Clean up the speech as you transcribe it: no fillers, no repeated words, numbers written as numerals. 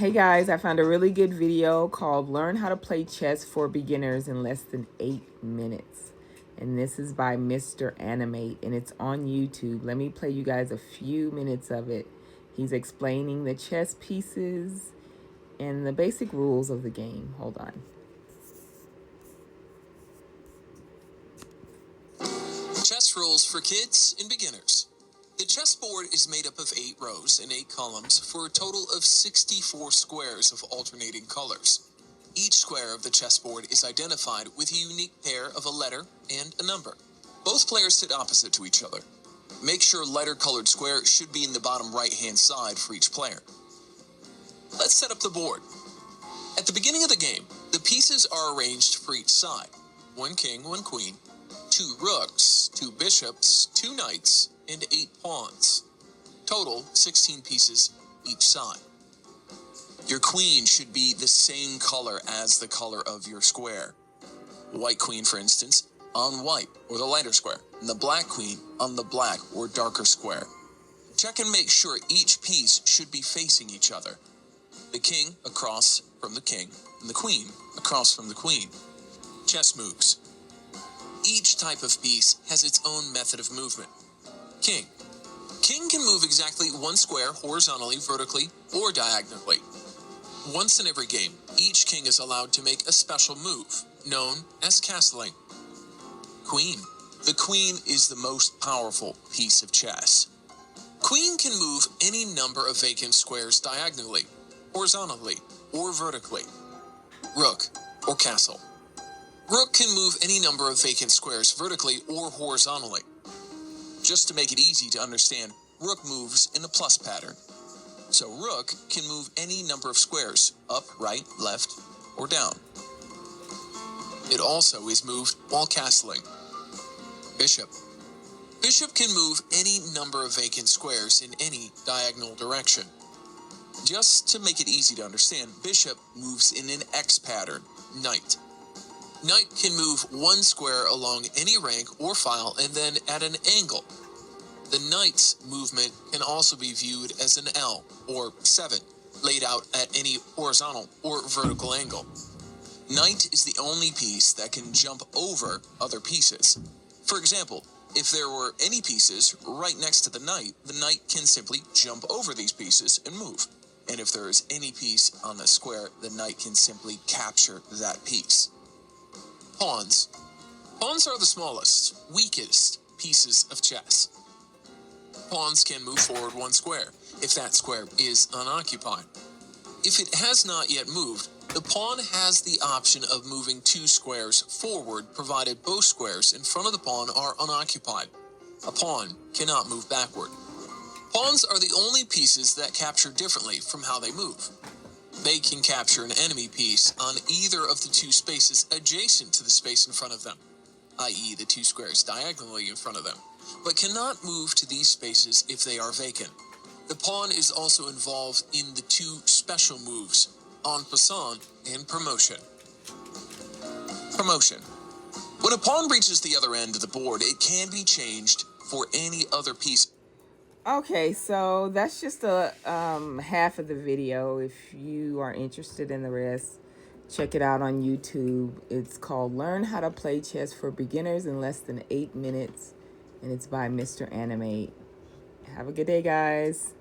Hey guys, I found a really good video called Learn How to Play Chess for Beginners in Less Than 8 Minutes. And this is by Mr. Animate and it's on YouTube. Let me play you guys a few minutes of it. He's explaining the chess pieces and the basic rules of the game. Hold on. Chess rules for kids and beginners. The chessboard is made up of 8 rows and 8 columns for a total of 64 squares of alternating colors. Each square of the chessboard is identified with a unique pair of a letter and a number. Both players sit opposite to each other. Make sure letter-colored square should be in the bottom right-hand side for each player. Let's set up the board. At the beginning of the game, the pieces are arranged for each side. 1 king, 1 queen, 2 rooks, 2 bishops, 2 knights, and 8 pawns. Total, 16 pieces each side. Your queen should be the same color as the color of your square. White queen, for instance, on white, or the lighter square, and the black queen on the black or darker square. Check and make sure each piece should be facing each other. The king across from the king, and the queen across from the queen. Chess moves. Each type of piece has its own method of movement. King. King can move exactly 1 square horizontally, vertically, or diagonally. Once in every game, each king is allowed to make a special move, known as castling. Queen. The queen is the most powerful piece of chess. Queen can move any number of vacant squares diagonally, horizontally, or vertically. Rook, or castle. Rook can move any number of vacant squares vertically or horizontally. Just to make it easy to understand, rook moves in a plus pattern. So rook can move any number of squares, up, right, left, or down. It also is moved while castling. Bishop. Bishop can move any number of vacant squares in any diagonal direction. Just to make it easy to understand, bishop moves in an X pattern. Knight. Knight can move 1 square along any rank or file and then at an angle. The knight's movement can also be viewed as an L, or 7, laid out at any horizontal or vertical angle. Knight is the only piece that can jump over other pieces. For example, if there were any pieces right next to the knight can simply jump over these pieces and move. And if there is any piece on the square, the knight can simply capture that piece. Pawns. Pawns are the smallest, weakest pieces of chess. Pawns can move forward 1 square, if that square is unoccupied. If it has not yet moved, the pawn has the option of moving 2 squares forward, provided both squares in front of the pawn are unoccupied. A pawn cannot move backward. Pawns are the only pieces that capture differently from how they move. They can capture an enemy piece on either of the 2 spaces adjacent to the space in front of them, i.e. the 2 squares diagonally in front of them, but cannot move to these spaces if they are vacant. The pawn is also involved in the 2 special moves, en passant and promotion. Promotion. When a pawn reaches the other end of the board, it can be changed for any other piece. Okay, so that's just a half of the video. If you are interested in the rest, check it out on YouTube. It's called Learn How to Play Chess for Beginners in Less Than 8 Minutes, and it's by Mr. Animate. Have a good day, guys.